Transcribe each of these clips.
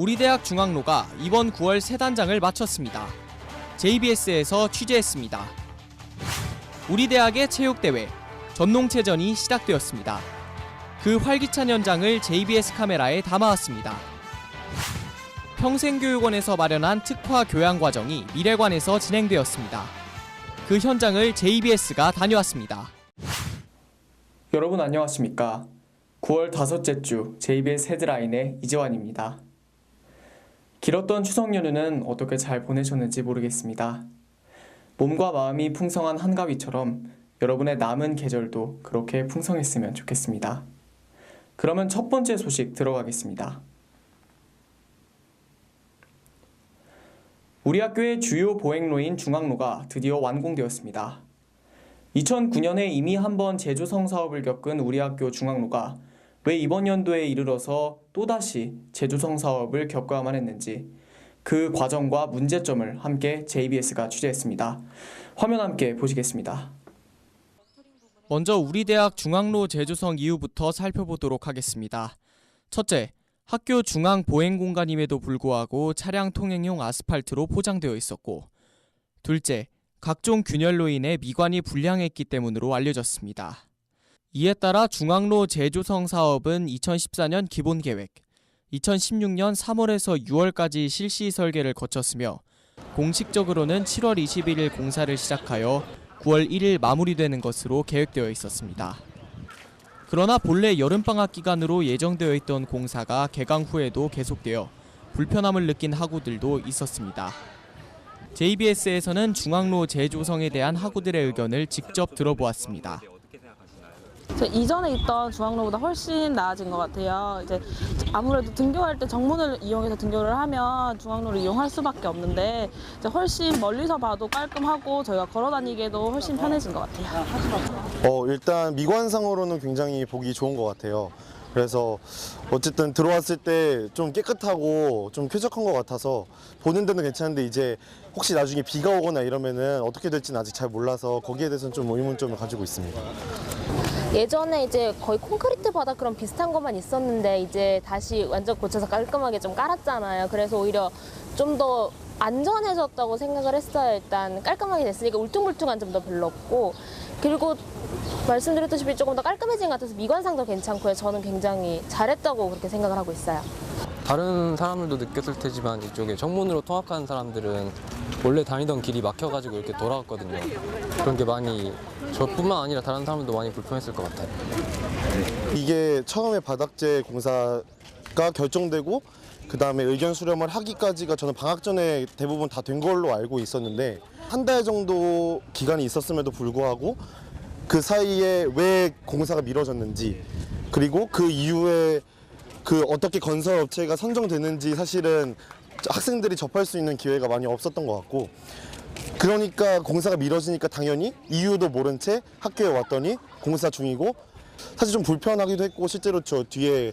우리 대학 중앙로가 이번 9월 새 단장을 마쳤습니다. JBS에서 취재했습니다. 우리 대학의 체육대회, 전농체전이 시작되었습니다. 그 활기찬 현장을 JBS 카메라에 담아왔습니다. 평생교육원에서 마련한 특화 교양 과정이 미래관에서 진행되었습니다. 그 현장을 JBS가 다녀왔습니다. 여러분 안녕하십니까? 9월 다섯째 주 JBS 헤드라인의 이재환입니다. 길었던 추석 연휴는 어떻게 잘 보내셨는지 모르겠습니다. 몸과 마음이 풍성한 한가위처럼 여러분의 남은 계절도 그렇게 풍성했으면 좋겠습니다. 그러면 첫 번째 소식 들어가겠습니다. 우리 학교의 주요 보행로인 중앙로가 드디어 완공되었습니다. 2009년에 이미 한번 재조성 사업을 겪은 우리 학교 중앙로가 왜 이번 연도에 이르러서 또다시 재조성 사업을 겪어야만 했는지 그 과정과 문제점을 함께 JBS가 취재했습니다. 화면 함께 보시겠습니다. 먼저 우리 대학 중앙로 재조성 이유부터 살펴보도록 하겠습니다. 첫째, 학교 중앙 보행 공간임에도 불구하고 차량 통행용 아스팔트로 포장되어 있었고, 둘째, 각종 균열로 인해 미관이 불량했기 때문으로 알려졌습니다. 이에 따라 중앙로 재조성 사업은 2014년 기본계획, 2016년 3월에서 6월까지 실시 설계를 거쳤으며 공식적으로는 7월 21일 공사를 시작하여 9월 1일 마무리되는 것으로 계획되어 있었습니다. 그러나 본래 여름방학 기간으로 예정되어 있던 공사가 개강 후에도 계속되어 불편함을 느낀 학우들도 있었습니다. JBS에서는 중앙로 재조성에 대한 학우들의 의견을 직접 들어보았습니다. 이전에 있던 중앙로보다 훨씬 나아진 것 같아요. 이제 아무래도 등교할 때 정문을 이용해서 등교를 하면 중앙로를 이용할 수밖에 없는데 이제 훨씬 멀리서 봐도 깔끔하고 저희가 걸어 다니기에도 훨씬 편해진 것 같아요. 일단 미관상으로는 굉장히 보기 좋은 것 같아요. 그래서 어쨌든 들어왔을 때 좀 깨끗하고 좀 쾌적한 것 같아서 보는 데는 괜찮은데 이제 혹시 나중에 비가 오거나 이러면은 어떻게 될지는 아직 잘 몰라서 거기에 대해서는 좀 의문점을 가지고 있습니다. 예전에 이제 거의 콘크리트 바닥 그런 비슷한 것만 있었는데 이제 다시 완전 고쳐서 깔끔하게 좀 깔았잖아요. 그래서 오히려 좀 더 안전해졌다고 생각을 했어요. 일단 깔끔하게 됐으니까 울퉁불퉁한 점도 별로 없고, 그리고 말씀드렸다시피 조금 더 깔끔해진 것 같아서 미관상도 괜찮고요. 저는 굉장히 잘했다고 그렇게 생각을 하고 있어요. 다른 사람들도 느꼈을 테지만 이쪽에 정문으로 통학하는 사람들은 원래 다니던 길이 막혀가지고 이렇게 돌아갔거든요. 그런 게 많이 저뿐만 아니라 다른 사람들도 많이 불편했을 것 같아요. 이게 처음에 바닥재 공사가 결정되고 그 다음에 의견 수렴을 하기까지가 저는 방학 전에 대부분 다 된 걸로 알고 있었는데 한 달 정도 기간이 있었음에도 불구하고 그 사이에 왜 공사가 미뤄졌는지, 그리고 그 이후에 그 어떻게 건설업체가 선정되는지 사실은 학생들이 접할 수 있는 기회가 많이 없었던 것 같고, 그러니까 공사가 미뤄지니까 당연히 이유도 모른 채 학교에 왔더니 공사 중이고, 사실 좀 불편하기도 했고, 실제로 저 뒤에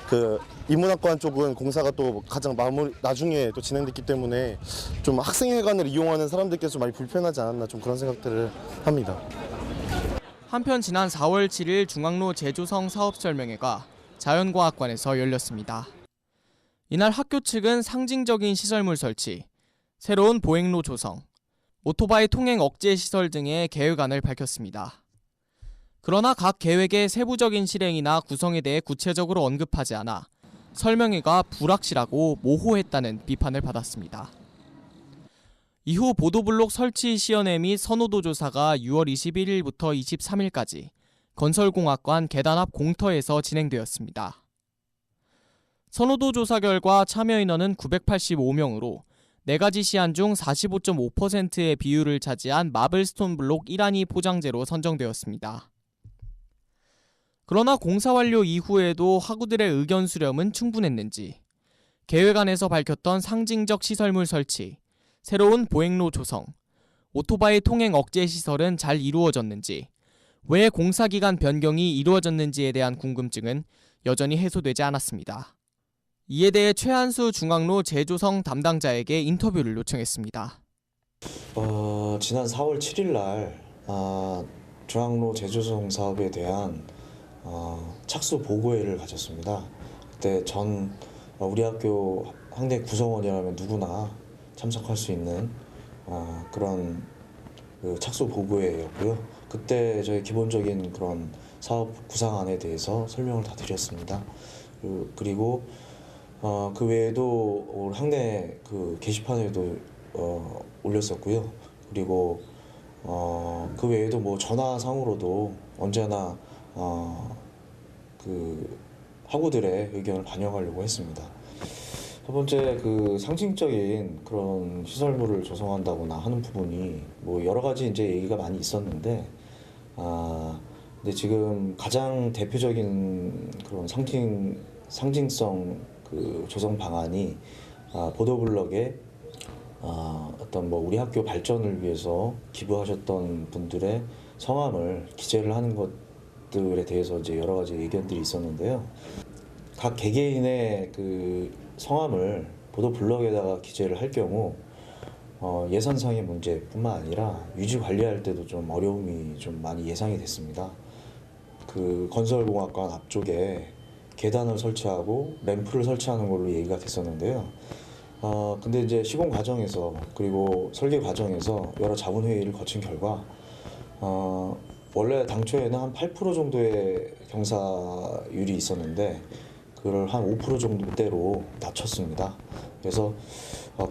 그 인문학관 쪽은 공사가 또 가장 나중에 또 진행됐기 때문에 좀 학생회관을 이용하는 사람들께서 좀 많이 불편하지 않았나, 좀 그런 생각들을 합니다. 한편 지난 4월 7일 중앙로 재조성 사업 설명회가 자연과학관에서 열렸습니다. 이날 학교 측은 상징적인 시설물 설치, 새로운 보행로 조성, 오토바이 통행 억제 시설 등의 계획안을 밝혔습니다. 그러나 각 계획의 세부적인 실행이나 구성에 대해 구체적으로 언급하지 않아 설명회가 불확실하고 모호했다는 비판을 받았습니다. 이후 보도블록 설치 시연회 및 선호도 조사가 6월 21일부터 23일까지 건설공학관 계단 앞 공터에서 진행되었습니다. 선호도 조사 결과 참여 인원은 985명으로 4가지 시안 중 45.5%의 비율을 차지한 마블스톤 블록 1안이 포장재로 선정되었습니다. 그러나 공사 완료 이후에도 학우들의 의견 수렴은 충분했는지, 계획안에서 밝혔던 상징적 시설물 설치, 새로운 보행로 조성, 오토바이 통행 억제 시설은 잘 이루어졌는지, 왜 공사기간 변경이 이루어졌는지에 대한 궁금증은 여전히 해소되지 않았습니다. 이에 대해 최한수 중앙로 재조성 담당자에게 인터뷰를 요청했습니다. 지난 4월 7일 날 중앙로 재조성 사업에 대한 착수 보고회를 가졌습니다. 그때 우리 학교 황대 구성원이라면 누구나 참석할 수 있는 그런 그 착수 보고회였고요. 그때 저희 기본적인 그런 사업 구상안에 대해서 설명을 다 드렸습니다. 그리고 그 외에도 학내 그 게시판에도 올렸었고요. 그리고 그 외에도 뭐 전화상으로도 언제나 그 학우들의 의견을 반영하려고 했습니다. 첫 번째 그 상징적인 그런 시설물을 조성한다거나 하는 부분이 뭐 여러 가지 이제 얘기가 많이 있었는데 근데 지금 가장 대표적인 그런 상징성 그 조성 방안이 보도블럭에 어떤 뭐 우리 학교 발전을 위해서 기부하셨던 분들의 성함을 기재를 하는 것들에 대해서 이제 여러 가지 의견들이 있었는데요. 각 개개인의 그 성함을 보도블럭에다가 기재를 할 경우 예산상의 문제뿐만 아니라 유지 관리할 때도 좀 어려움이 좀 많이 예상이 됐습니다. 그 건설공학관 앞쪽에 계단을 설치하고 램프를 설치하는 걸로 얘기가 됐었는데요. 근데 이제 시공 과정에서 그리고 설계 과정에서 여러 자문회의를 거친 결과 원래 당초에는 한 8% 정도의 경사율이 있었는데 그걸 한 5% 정도대로 낮췄습니다. 그래서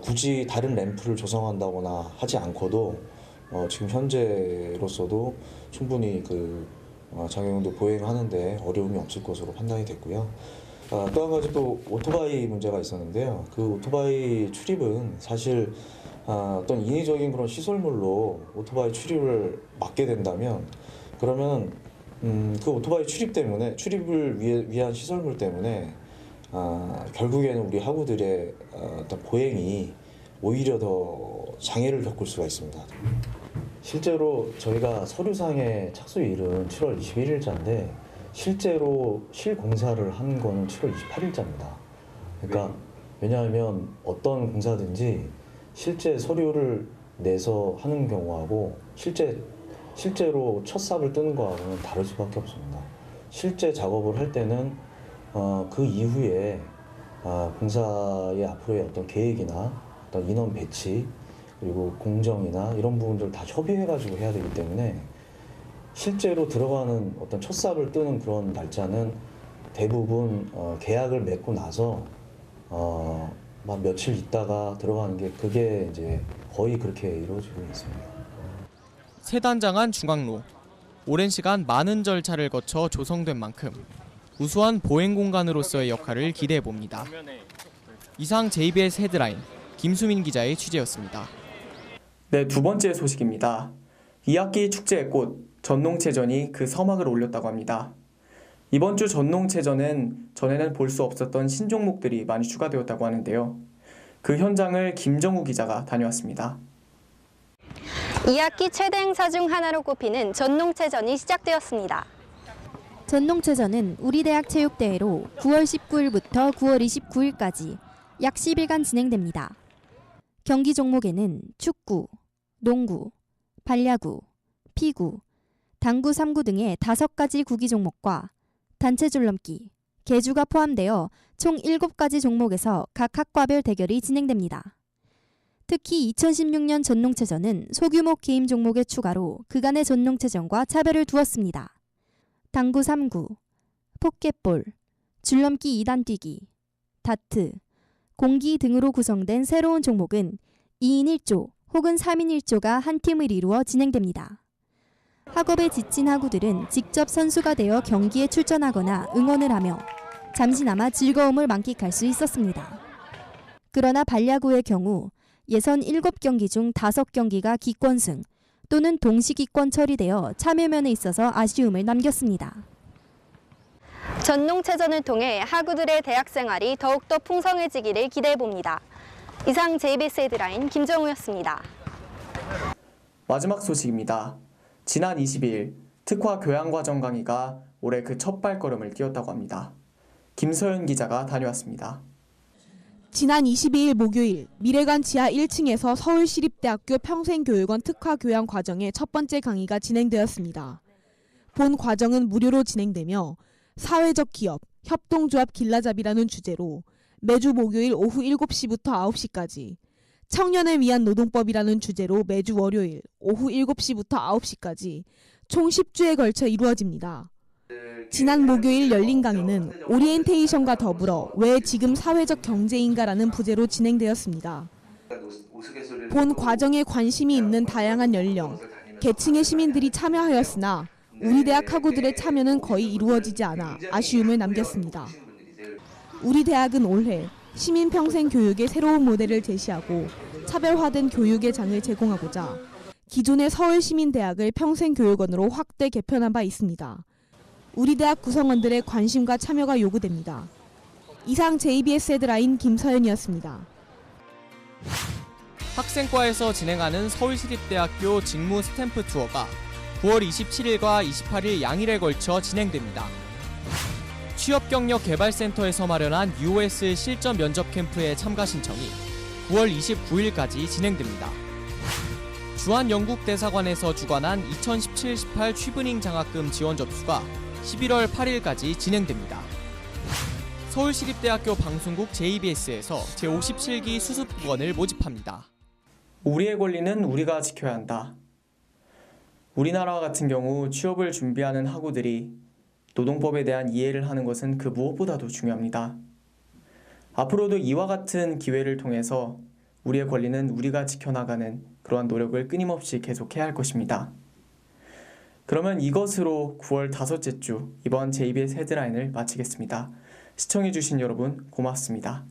굳이 다른 램프를 조성한다거나 하지 않고도 지금 현재로서도 충분히 그 장애용도 보행하는데 어려움이 없을 것으로 판단이 됐고요. 또 한 가지 또 오토바이 문제가 있었는데요. 그 오토바이 출입은 사실 어떤 인위적인 그런 시설물로 오토바이 출입을 막게 된다면 그러면 그 오토바이 출입을 위한 시설물 때문에 결국에는 우리 학우들의 어떤 보행이 오히려 더 장애를 겪을 수가 있습니다. 실제로 저희가 서류상의 착수일은 7월 21일자인데 실제로 실공사를 한 거는 7월 28일자입니다. 그러니까 왜냐하면 어떤 공사든지 실제 서류를 내서 하는 경우하고 실제로 첫 삽을 뜨는 거하고는 다를 수밖에 없습니다. 실제 작업을 할 때는 그 이후에 공사의 앞으로의 어떤 계획이나 어떤 인원 배치 그리고 공정이나 이런 부분들 다 협의해가지고 해야 되기 때문에 실제로 들어가는 어떤 첫 삽을 뜨는 그런 날짜는 대부분 계약을 맺고 나서 막 며칠 있다가 들어가는 게 그게 이제 거의 그렇게 이루어지고 있습니다. 세단장한 중앙로. 오랜 시간 많은 절차를 거쳐 조성된 만큼 우수한 보행 공간으로서의 역할을 기대해 봅니다. 이상 JBS 헤드라인 김수민 기자의 취재였습니다. 네, 두 번째 소식입니다. 2학기 축제의 꽃 전농체전이 그 서막을 올렸다고 합니다. 이번 주 전농체전은 전에는 볼 수 없었던 신종목들이 많이 추가되었다고 하는데요. 그 현장을 김정우 기자가 다녀왔습니다. 2학기 최대 행사 중 하나로 꼽히는 전농체전이 시작되었습니다. 전농체전은 우리대학 체육대회로 9월 19일부터 9월 29일까지 약 10일간 진행됩니다. 경기 종목에는 축구, 농구, 발야구, 피구, 당구 3구 등의 5가지 구기 종목과 단체 줄넘기, 계주가 포함되어 총 7가지 종목에서 각 학과별 대결이 진행됩니다. 특히 2016년 전농체전은 소규모 게임 종목의 추가로 그간의 전농체전과 차별을 두었습니다. 당구 3구, 포켓볼, 줄넘기 2단 뛰기, 다트, 공기 등으로 구성된 새로운 종목은 2인 1조 혹은 3인 1조가 한 팀을 이루어 진행됩니다. 학업에 지친 학우들은 직접 선수가 되어 경기에 출전하거나 응원을 하며 잠시나마 즐거움을 만끽할 수 있었습니다. 그러나 발야구의 경우 예선 7경기 중 5경기가 기권승 또는 동시기권 처리되어 참여면에 있어서 아쉬움을 남겼습니다. 전농체전을 통해 학우들의 대학 생활이 더욱더 풍성해지기를 기대해봅니다. 이상 JBS 헤드라인 김정우였습니다. 마지막 소식입니다. 지난 22일 특화 교양과정 강의가 올해 그 첫 발걸음을 띄웠다고 합니다. 김서연 기자가 다녀왔습니다. 지난 22일 목요일 미래관 지하 1층에서 서울시립대학교 평생교육원 특화교양과정의 첫 번째 강의가 진행되었습니다. 본 과정은 무료로 진행되며 사회적 기업, 협동조합 길라잡이라는 주제로 매주 목요일 오후 7시부터 9시까지, 청년을 위한 노동법이라는 주제로 매주 월요일 오후 7시부터 9시까지 총 10주에 걸쳐 이루어집니다. 지난 목요일 열린 강의는 오리엔테이션과 더불어 왜 지금 사회적 경제인가라는 부제로 진행되었습니다. 본 과정에 관심이 있는 다양한 연령, 계층의 시민들이 참여하였으나 우리 대학 학우들의 참여는 거의 이루어지지 않아 아쉬움을 남겼습니다. 우리 대학은 올해 시민평생교육의 새로운 모델을 제시하고 차별화된 교육의 장을 제공하고자 기존의 서울시민대학을 평생교육원으로 확대 개편한 바 있습니다. 우리 대학 구성원들의 관심과 참여가 요구됩니다. 이상 JBS 헤드라인 김서연이었습니다. 학생과에서 진행하는 서울시립대학교 직무 스탬프 투어가 9월 27일과 28일 양일에 걸쳐 진행됩니다. 취업경력개발센터에서 마련한 UOS 실전 면접 캠프의 참가 신청이 9월 29일까지 진행됩니다. 주한영국대사관에서 주관한 2017-18 취브닝 장학금 지원 접수가 11월 8일까지 진행됩니다. 서울시립대학교 방송국 JBS에서 제57기 수습국원을 모집합니다. 우리의 권리는 우리가 지켜야 한다. 우리나라와 같은 경우 취업을 준비하는 학우들이 노동법에 대한 이해를 하는 것은 그 무엇보다도 중요합니다. 앞으로도 이와 같은 기회를 통해서 우리의 권리는 우리가 지켜나가는 그러한 노력을 끊임없이 계속해야 할 것입니다. 그러면 이것으로 9월 5째 주 이번 JBS 헤드라인을 마치겠습니다. 시청해주신 여러분 고맙습니다.